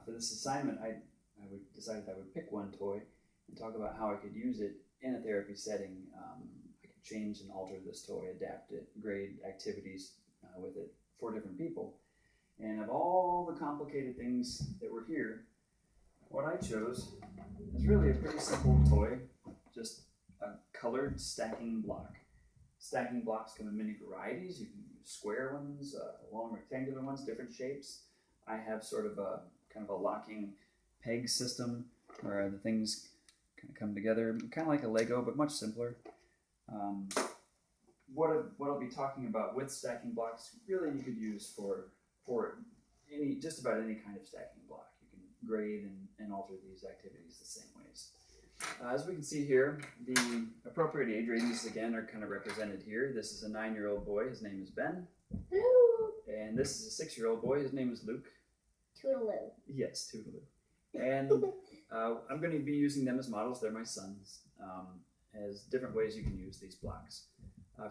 For this assignment, decided I would pick one toy and talk about how I could use it in a therapy setting. I could change and alter this toy, adapt it, grade activities with it for different people. And of all the complicated things that were here, what I chose is really a pretty simple toy, just a colored stacking block. Stacking blocks come in many varieties. You can use square ones, long rectangular ones, different shapes. I have sort of a kind of a locking peg system where the things kind of come together, kind of like a Lego, but much simpler. What I'll be talking about with stacking blocks, really you could use for just about any kind of stacking block. You can grade and alter these activities the same ways. As we can see here, the appropriate age ranges again are kind of represented here. This is a 9-year-old boy, his name is Ben. Hello. And this is a 6-year-old boy, his name is Luke. Toodaloo. Yes, Toodaloo. And I'm going to be using them as models, they're my sons, as different ways you can use these blocks.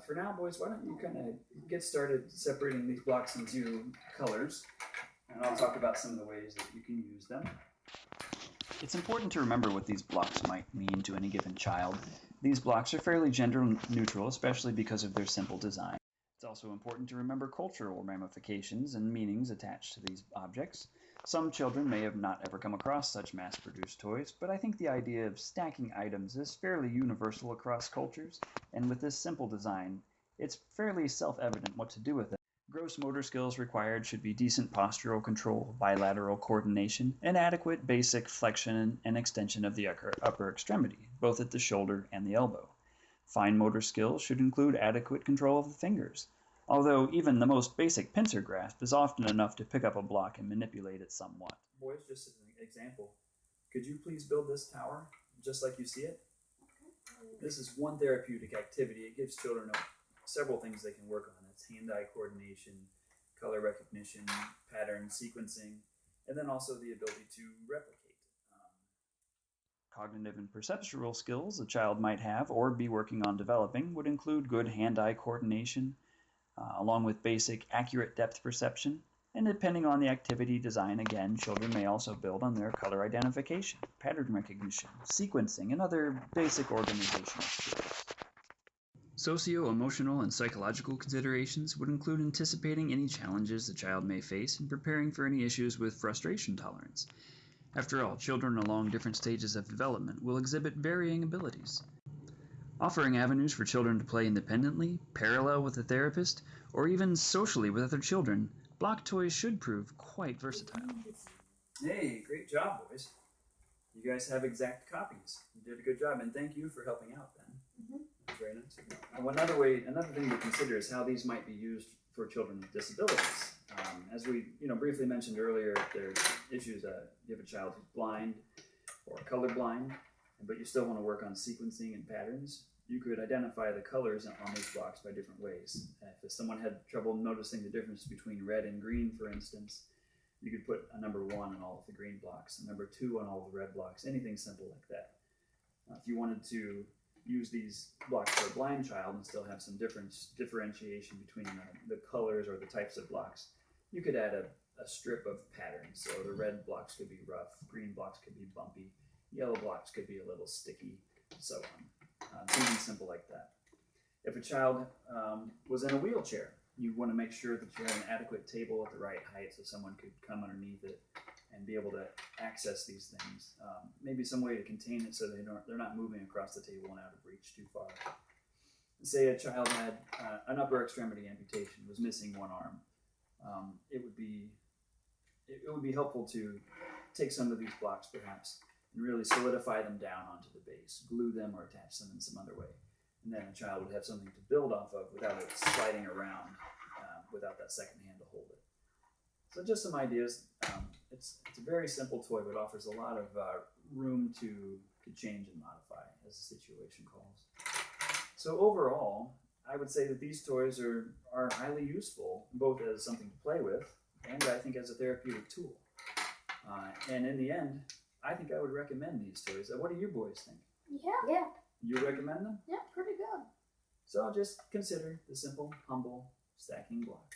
For now, boys, why don't you kind of get started separating these blocks into colors, and I'll talk about some of the ways that you can use them. It's important to remember what these blocks might mean to any given child. These blocks are fairly gender neutral, especially because of their simple design. It's also important to remember cultural ramifications and meanings attached to these objects. Some children may have not ever come across such mass-produced toys, but I think the idea of stacking items is fairly universal across cultures, and with this simple design, it's fairly self-evident what to do with it. Gross motor skills required should be decent postural control, bilateral coordination, and adequate basic flexion and extension of the upper extremity, both at the shoulder and the elbow. Fine motor skills should include adequate control of the fingers, although even the most basic pincer grasp is often enough to pick up a block and manipulate it somewhat. Boys, just as an example, could you please build this tower just like you see it? This is one therapeutic activity. It gives children several things they can work on. It's hand-eye coordination, color recognition, pattern sequencing, and then also the ability to replicate. Cognitive and perceptual skills a child might have or be working on developing would include good hand-eye coordination, along with basic accurate depth perception, and depending on the activity design, again, children may also build on their color identification, pattern recognition, sequencing, and other basic organizational skills. Socio-emotional and psychological considerations would include anticipating any challenges the child may face and preparing for any issues with frustration tolerance. After all, children along different stages of development will exhibit varying abilities. Offering avenues for children to play independently, parallel with a therapist, or even socially with other children, block toys should prove quite versatile. Hey, great job, boys. You guys have exact copies. You did a good job, and thank you for helping out, Ben. Mm-hmm. That's very nice. And another thing to consider is how these might be used for children with disabilities. As we briefly mentioned earlier, if there's issues, you have a child who's blind or colorblind, but you still want to work on sequencing and patterns, you could identify the colors on these blocks by different ways. If someone had trouble noticing the difference between red and green, for instance, you could put a number 1 on all of the green blocks, a number 2 on all of the red blocks, anything simple like that. If you wanted to use these blocks for a blind child and still have some differentiation between the colors or the types of blocks, you could add a strip of patterns. So the red blocks could be rough, green blocks could be bumpy, yellow blocks could be a little sticky, so on. Something simple like that. If a child was in a wheelchair, you want to make sure that you have an adequate table at the right height so someone could come underneath it and be able to access these things. Maybe some way to contain it so they're not moving across the table and out of reach too far. Say a child had an upper extremity amputation, was missing one arm. It would be helpful to take some of these blocks perhaps and really solidify them down onto the base, glue them or attach them in some other way. And then a child would have something to build off of without it sliding around, without that second hand to hold it. So just some ideas. It's a very simple toy, but offers a lot of room to change and modify as the situation calls. So overall, I would say that these toys are highly useful, both as something to play with and I think as a therapeutic tool. And in the end, I think I would recommend these toys. What do you boys think? Yeah. You recommend them? Yeah, pretty good. So just consider the simple, humble stacking block.